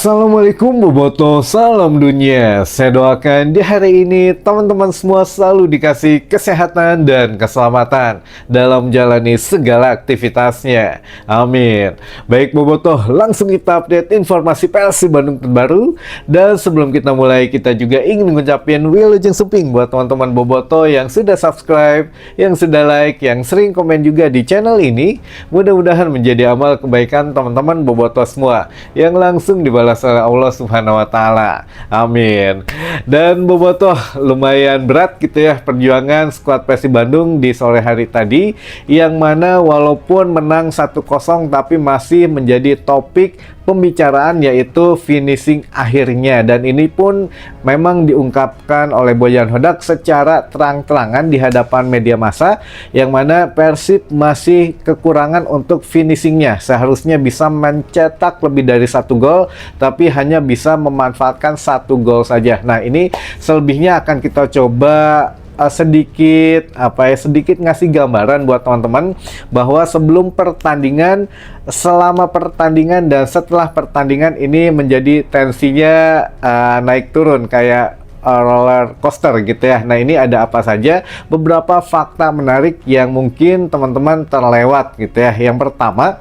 Assalamualaikum Boboto, salam dunia. Saya doakan di hari ini teman-teman semua selalu dikasih kesehatan dan keselamatan dalam menjalani segala aktivitasnya. Amin. Baik Boboto, langsung kita update informasi Persib Bandung terbaru. Dan sebelum kita mulai, kita juga ingin mengucapkan wilujeng suping buat teman-teman Boboto yang sudah subscribe, yang sudah like, yang sering komen juga di channel ini. Mudah-mudahan menjadi amal kebaikan teman-teman Boboto semua yang langsung dibalas oleh Allah Subhanahu wa Ta'ala. Amin. Dan Bobotoh, lumayan berat gitu ya perjuangan skuad Persib Bandung di sore hari tadi, yang mana walaupun menang 1-0 tapi masih menjadi topik pembicaraan, yaitu finishing akhirnya. Dan ini pun memang diungkapkan oleh Boyan Hodak secara terang-terangan di hadapan media massa, yang mana Persib masih kekurangan untuk finishingnya. Seharusnya bisa mencetak lebih dari 1 gol, tapi hanya bisa memanfaatkan 1 gol saja. Nah, ini selebihnya akan kita coba sedikit ngasih gambaran buat teman-teman bahwa sebelum pertandingan, selama pertandingan, dan setelah pertandingan ini menjadi tensinya naik turun kayak roller coaster gitu ya. Nah, ini ada apa saja? Beberapa fakta menarik yang mungkin teman-teman terlewat gitu ya. Yang pertama,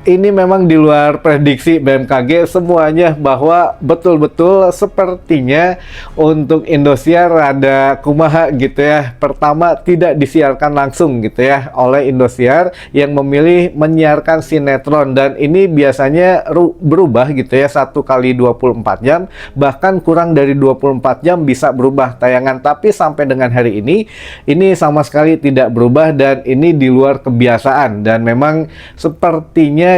ini memang di luar prediksi BMKG semuanya, bahwa betul-betul sepertinya untuk Indosiar ada kumaha gitu ya. Pertama, tidak disiarkan langsung gitu ya oleh Indosiar yang memilih menyiarkan sinetron, dan ini biasanya berubah gitu ya 1 kali 24 jam, bahkan kurang dari 24 jam bisa berubah tayangan. Tapi sampai dengan hari ini sama sekali tidak berubah, dan ini di luar kebiasaan, dan memang sepertinya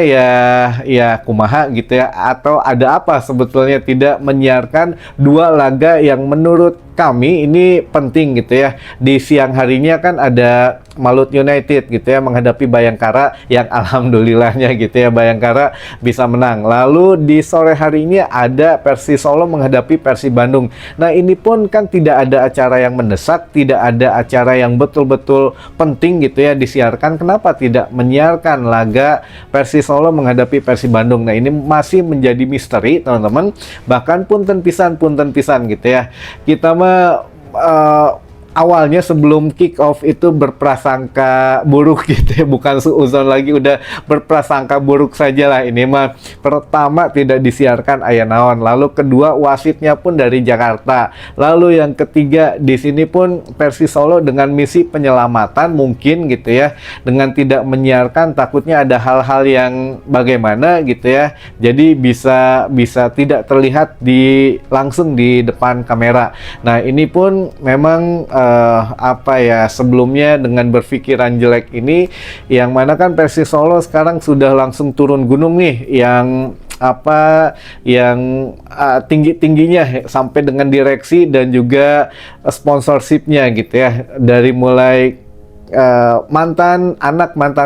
ya kumaha gitu ya, atau ada apa sebetulnya tidak menyiarkan 2 laga yang menurut kami ini penting gitu ya. Di siang harinya kan ada Malut United gitu ya menghadapi Bayangkara, yang alhamdulillahnya gitu ya Bayangkara bisa menang. Lalu di sore harinya ada Persis Solo menghadapi Persib Bandung. Nah, ini pun kan tidak ada acara yang mendesak, tidak ada acara yang betul-betul penting gitu ya disiarkan. Kenapa tidak menyiarkan laga Persis Solo menghadapi Persib Bandung? Nah, ini masih menjadi misteri teman-teman. Bahkan punten pisan gitu ya. Kita awalnya sebelum kick off itu berprasangka buruk gitu ya, bukan suuzon lagi, udah berprasangka buruk saja lah. Ini mah pertama tidak disiarkan aya naon, lalu kedua wasitnya pun dari Jakarta, lalu yang ketiga di sini pun Persis Solo dengan misi penyelamatan mungkin gitu ya, dengan tidak menyiarkan takutnya ada hal-hal yang bagaimana gitu ya, jadi bisa tidak terlihat langsung di depan kamera. Nah, ini pun memang sebelumnya dengan berpikiran jelek ini, yang mana kan Persis Solo sekarang sudah langsung turun gunung nih, yang tinggi-tingginya sampai dengan direksi dan juga sponsorshipnya gitu ya, dari mulai mantan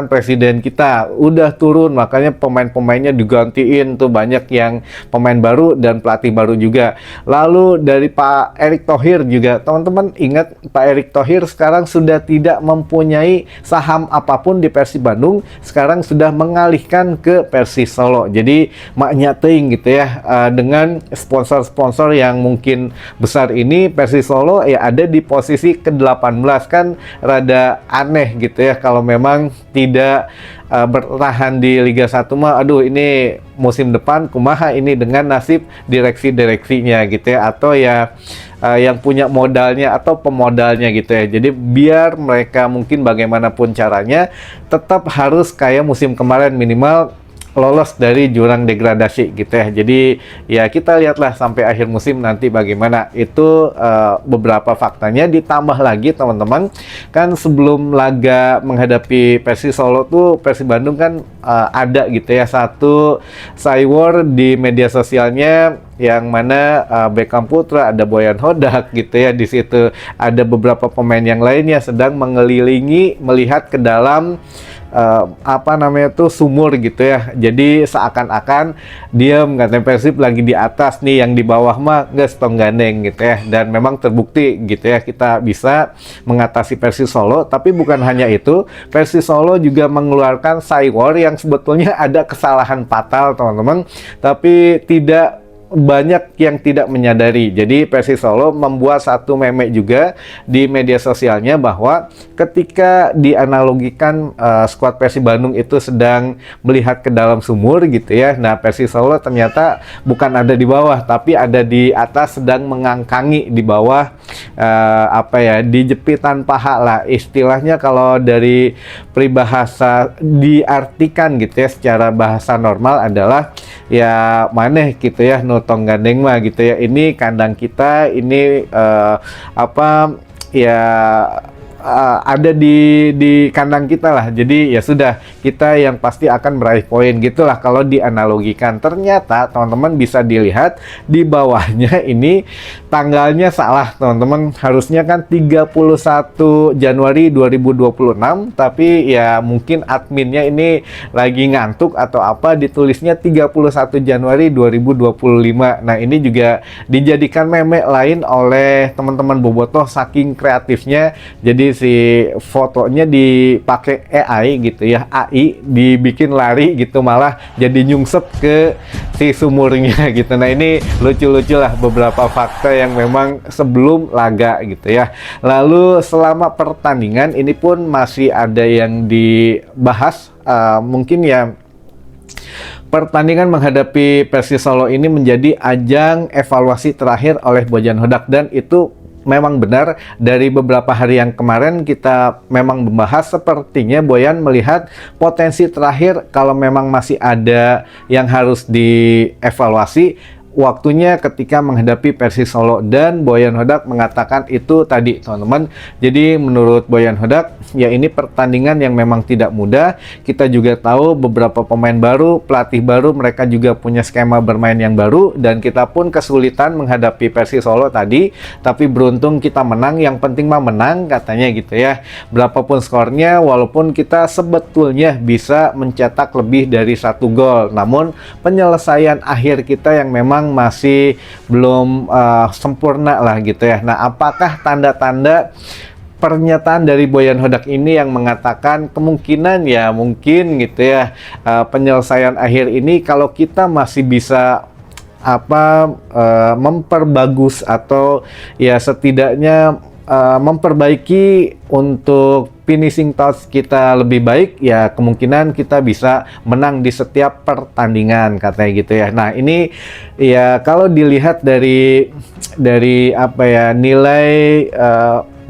presiden kita udah turun, makanya pemain-pemainnya digantiin tuh, banyak yang pemain baru dan pelatih baru juga. Lalu dari Pak Erick Thohir juga, teman-teman ingat Pak Erick Thohir sekarang sudah tidak mempunyai saham apapun di Persib Bandung, sekarang sudah mengalihkan ke Persis Solo. Jadi maknya teuing gitu ya, dengan sponsor-sponsor yang mungkin besar ini, Persis Solo ya ada di posisi ke-18, kan rada aneh gitu ya kalau memang tidak bertahan di Liga 1 mah. Aduh, ini musim depan kumaha ini dengan nasib direksi-direksinya gitu ya, atau ya yang punya modalnya atau pemodalnya gitu ya. Jadi biar mereka mungkin bagaimanapun caranya tetap harus kayak musim kemarin, minimal lolos dari jurang degradasi gitu ya. Jadi ya kita lihatlah sampai akhir musim nanti bagaimana. Itu beberapa faktanya. Ditambah lagi teman-teman, kan sebelum laga menghadapi Persis Solo tuh Persib Bandung kan ada gitu ya satu cywar di media sosialnya, yang mana Beckham Putra, ada Boyan Hodak gitu ya, di situ ada beberapa pemain yang lainnya sedang mengelilingi melihat ke dalam sumur gitu ya. Jadi seakan-akan diam, katanya Persib lagi di atas nih, yang di bawah mah nggak setong gandeng gitu ya. Dan memang terbukti gitu ya, kita bisa mengatasi Persis Solo. Tapi bukan hanya itu, Persis Solo juga mengeluarkan cywar yang sebetulnya ada kesalahan fatal teman-teman, tapi banyak yang tidak menyadari. Jadi Persis Solo membuat satu meme juga di media sosialnya bahwa ketika dianalogikan skuad Persib Bandung itu sedang melihat ke dalam sumur gitu ya. Nah, Persis Solo ternyata bukan ada di bawah, tapi ada di atas, sedang mengangkangi di bawah, di jepitan paha lah istilahnya. Kalau dari peribahasa diartikan gitu ya secara bahasa normal adalah ya maneh gitu ya, nutong gandeng mah gitu ya, ini kandang kita, ini ada di kandang kita lah. Jadi ya sudah, kita yang pasti akan meraih poin gitulah kalau dianalogikan. Ternyata teman-teman bisa dilihat di bawahnya ini tanggalnya salah teman-teman. Harusnya kan 31 Januari 2026, tapi ya mungkin adminnya ini lagi ngantuk atau apa, ditulisnya 31 Januari 2025. Nah, ini juga dijadikan meme lain oleh teman-teman bobotoh saking kreatifnya. Jadi si fotonya dipakai AI gitu ya, AI dibikin lari gitu, malah jadi nyungsep ke si sumurnya gitu. Nah, ini lucu-lucu lah beberapa fakta yang memang sebelum laga gitu ya. Lalu selama pertandingan ini pun masih ada yang dibahas, mungkin ya pertandingan menghadapi Persis Solo ini menjadi ajang evaluasi terakhir oleh Bojan Hodak, dan itu memang benar. Dari beberapa hari yang kemarin kita memang membahas, sepertinya Boyan melihat potensi terakhir kalau memang masih ada yang harus dievaluasi, waktunya ketika menghadapi Persis Solo. Dan Boyan Hodak mengatakan itu tadi teman-teman. Jadi menurut Boyan Hodak ya ini pertandingan yang memang tidak mudah. Kita juga tahu beberapa pemain baru, pelatih baru, mereka juga punya skema bermain yang baru, dan kita pun kesulitan menghadapi Persis Solo tadi, tapi beruntung kita menang. Yang penting mah menang katanya gitu ya, berapapun skornya, walaupun kita sebetulnya bisa mencetak lebih dari 1 gol, namun penyelesaian akhir kita yang memang masih belum sempurna lah gitu ya. Nah, apakah tanda-tanda pernyataan dari Boyan Hodak ini yang mengatakan kemungkinan ya mungkin gitu ya, penyelesaian akhir ini kalau kita masih bisa memperbagus atau ya setidaknya memperbaiki untuk finishing touch kita lebih baik, ya kemungkinan kita bisa menang di setiap pertandingan katanya gitu ya. Nah, ini ya kalau dilihat dari nilai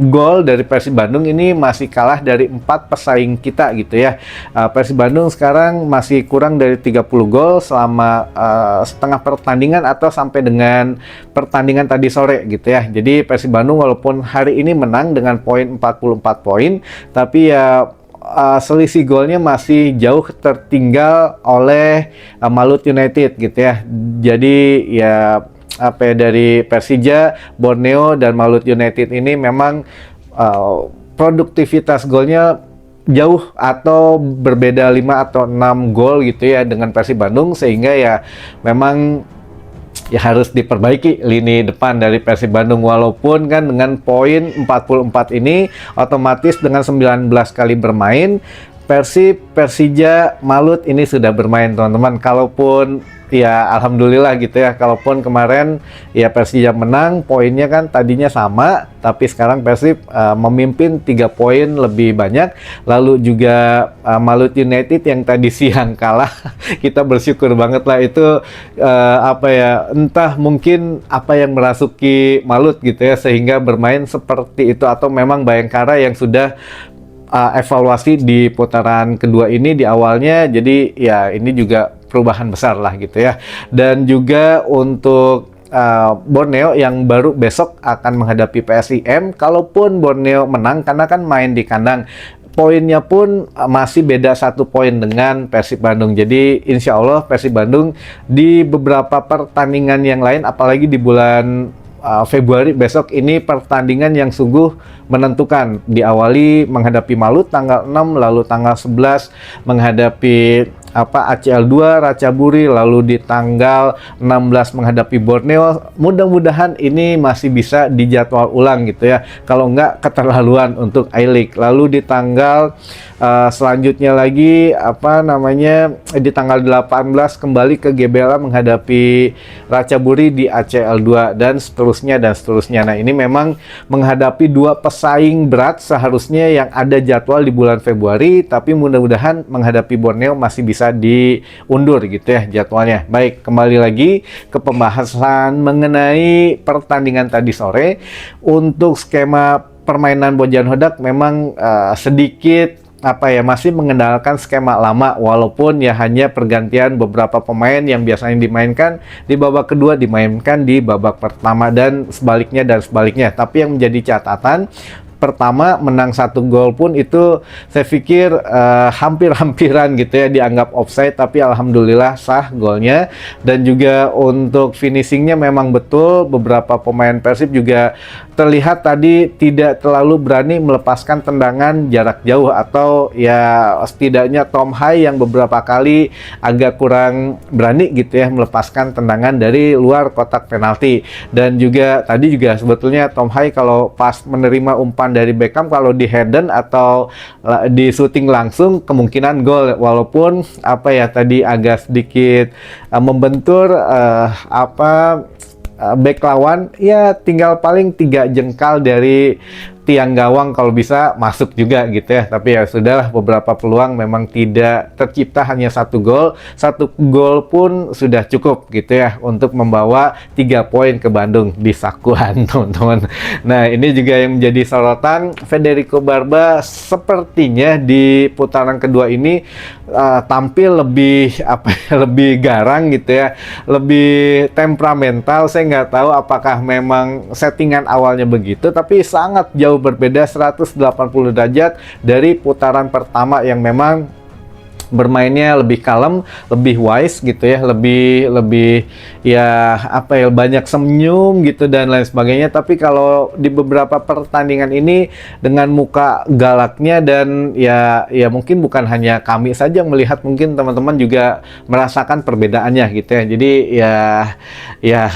gol dari Persib Bandung ini masih kalah dari 4 pesaing kita gitu ya. Persib Bandung sekarang masih kurang dari 30 gol selama setengah pertandingan atau sampai dengan pertandingan tadi sore gitu ya. Jadi Persib Bandung walaupun hari ini menang dengan poin 44 poin, tapi ya selisih golnya masih jauh tertinggal oleh Malut United gitu ya. Jadi ya dari Persija, Borneo, dan Malut United ini memang produktivitas golnya jauh atau berbeda 5 atau 6 gol gitu ya dengan Persib Bandung, sehingga ya memang ya harus diperbaiki lini depan dari Persib Bandung. Walaupun kan dengan poin 44 ini otomatis dengan 19 kali bermain, Persib, Persija, Malut ini sudah bermain teman-teman. Kalaupun ya alhamdulillah gitu ya, kalaupun kemarin ya Persija menang, poinnya kan tadinya sama, tapi sekarang Persib memimpin 3 poin lebih banyak. Lalu juga Malut United yang tadi siang kalah, kita bersyukur banget lah itu, entah mungkin apa yang merasuki Malut gitu ya sehingga bermain seperti itu, atau memang Bayangkara yang sudah evaluasi di putaran kedua ini di awalnya. Jadi ya ini juga perubahan besar lah gitu ya. Dan juga untuk Borneo yang baru besok akan menghadapi PSIM, kalaupun Borneo menang, karena kan main di kandang, poinnya pun masih beda 1 poin dengan Persib Bandung. Jadi insya Allah Persib Bandung di beberapa pertandingan yang lain, apalagi di bulan Februari besok ini, pertandingan yang sungguh menentukan. Diawali menghadapi Malut tanggal 6, lalu tanggal 11 menghadapi ACL 2 Ratchaburi, lalu di tanggal 16 menghadapi Borneo. Mudah-mudahan ini masih bisa dijadwal ulang gitu ya, kalau nggak keterlaluan untuk I-League. Lalu di tanggal selanjutnya lagi di tanggal 18 kembali ke GBLA menghadapi Ratchaburi di ACL 2 dan seterusnya dan seterusnya. Nah, ini memang menghadapi dua pesaing berat seharusnya yang ada jadwal di bulan Februari, tapi mudah-mudahan menghadapi Borneo masih bisa diundur gitu ya jadwalnya. Baik, kembali lagi ke pembahasan mengenai pertandingan tadi sore. Untuk skema permainan Bojan Hodak memang sedikit masih mengendalikan skema lama, walaupun ya hanya pergantian beberapa pemain yang biasanya dimainkan di babak kedua dimainkan di babak pertama dan sebaliknya. Tapi yang menjadi catatan, pertama menang 1 gol pun itu saya pikir hampir-hampiran gitu ya dianggap offside, tapi alhamdulillah sah golnya. Dan juga untuk finishingnya memang betul, beberapa pemain Persib juga terlihat tadi tidak terlalu berani melepaskan tendangan jarak jauh, atau ya setidaknya Tom Hai yang beberapa kali agak kurang berani gitu ya melepaskan tendangan dari luar kotak penalti. Dan juga tadi juga sebetulnya Tom Hai kalau pas menerima umpan dari Beckham, kalau di headen atau di shooting langsung kemungkinan gol, walaupun tadi agak sedikit membentur back lawan, ya tinggal paling 3 jengkal dari tiang gawang kalau bisa masuk juga gitu ya. Tapi ya sudahlah, beberapa peluang memang tidak tercipta, hanya 1 gol. 1 gol pun sudah cukup gitu ya untuk membawa 3 poin ke Bandung di sakuan, teman-teman. Nah, ini juga yang menjadi sorotan. Federico Barba sepertinya di putaran kedua ini tampil lebih lebih garang gitu ya, lebih temperamental. Saya nggak tahu apakah memang settingan awalnya begitu, tapi sangat jauh berbeda 180 derajat dari putaran pertama yang memang bermainnya lebih kalem, lebih wise gitu ya, lebih banyak senyum gitu dan lain sebagainya. Tapi kalau di beberapa pertandingan ini dengan muka galaknya, dan ya mungkin bukan hanya kami saja yang melihat, mungkin teman-teman juga merasakan perbedaannya gitu ya. Jadi ya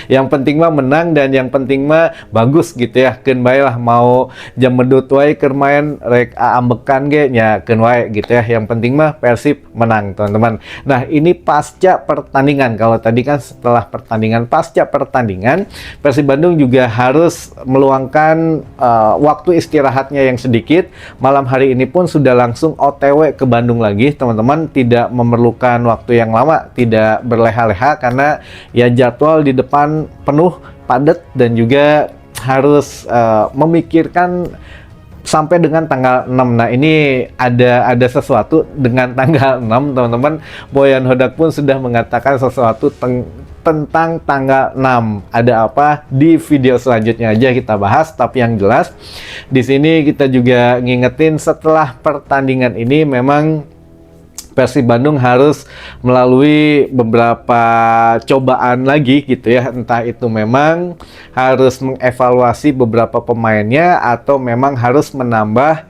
yang penting mah menang, dan yang penting mah bagus gitu ya. Keun bae lah, mau jam medut wae keur main rek ambekan ge nya keun wae gitu ya. Yang penting mah Persib menang, teman-teman. Nah, ini pasca pertandingan. Kalau tadi kan setelah pertandingan, pasca pertandingan Persib Bandung juga harus meluangkan waktu istirahatnya yang sedikit. Malam hari ini pun sudah langsung OTW ke Bandung lagi, teman-teman. Tidak memerlukan waktu yang lama, tidak berleha-leha, karena ya jadwal di depan penuh, padat, dan juga harus memikirkan sampai dengan tanggal 6. Nah, ini ada sesuatu dengan tanggal 6, teman-teman. Boyan Hodak pun sudah mengatakan sesuatu tentang tanggal 6. Ada apa? Di video selanjutnya aja kita bahas. Tapi yang jelas di sini kita juga ngingetin, setelah pertandingan ini memang Persib Bandung harus melalui beberapa cobaan lagi gitu ya. Entah itu memang harus mengevaluasi beberapa pemainnya, atau memang harus menambah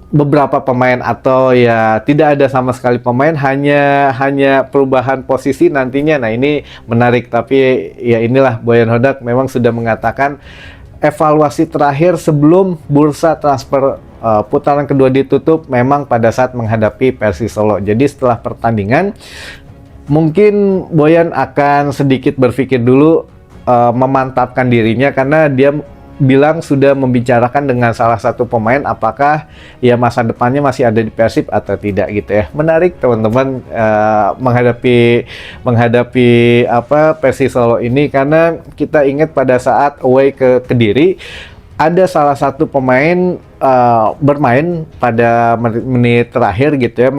beberapa pemain, atau ya tidak ada sama sekali pemain, hanya perubahan posisi nantinya. Nah, ini menarik. Tapi ya inilah, Boyan Hodak memang sudah mengatakan evaluasi terakhir sebelum bursa transfer putaran kedua ditutup memang pada saat menghadapi Persis Solo. Jadi setelah pertandingan mungkin Boyan akan sedikit berpikir dulu, memantapkan dirinya, karena dia bilang sudah membicarakan dengan salah satu pemain apakah ya masa depannya masih ada di Persib atau tidak gitu ya. Menarik, teman-teman, menghadapi Persis Solo ini, karena kita ingat pada saat away ke Kediri, ada salah satu pemain bermain pada menit terakhir gitu ya,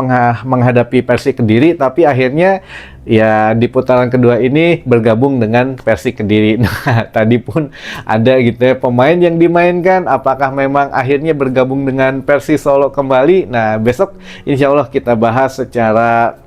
menghadapi Persik Kediri, tapi akhirnya ya di putaran kedua ini bergabung dengan Persik Kediri. Nah, tadi pun ada gitu ya pemain yang dimainkan, apakah memang akhirnya bergabung dengan Persis Solo kembali. Nah, besok insya Allah kita bahas secara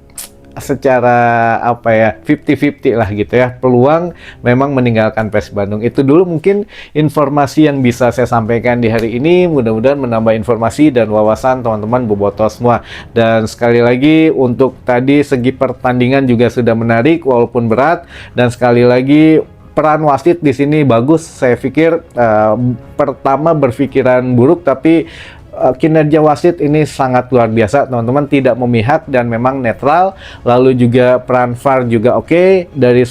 secara apa ya 50-50 lah gitu ya, peluang memang meninggalkan Persib Bandung. Itu dulu mungkin informasi yang bisa saya sampaikan di hari ini, mudah-mudahan menambah informasi dan wawasan teman-teman bobotoh semua. Dan sekali lagi untuk tadi segi pertandingan juga sudah menarik walaupun berat, dan sekali lagi peran wasit di sini bagus. Saya pikir pertama berpikiran buruk, tapi kinerja wasit ini sangat luar biasa, teman-teman, tidak memihak dan memang netral. Lalu juga peran VAR juga oke. Dari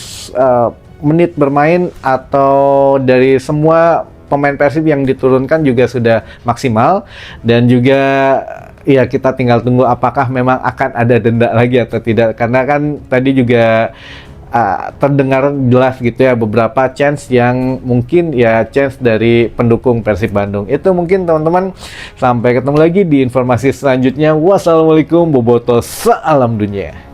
menit bermain atau dari semua pemain Persib yang diturunkan juga sudah maksimal. Dan juga ya kita tinggal tunggu apakah memang akan ada denda lagi atau tidak, karena kan tadi juga terdengar jelas gitu ya beberapa chance yang mungkin ya chance dari pendukung Persib Bandung. Itu mungkin teman-teman, sampai ketemu lagi di informasi selanjutnya. Wassalamualaikum bobotoh, salam dunia.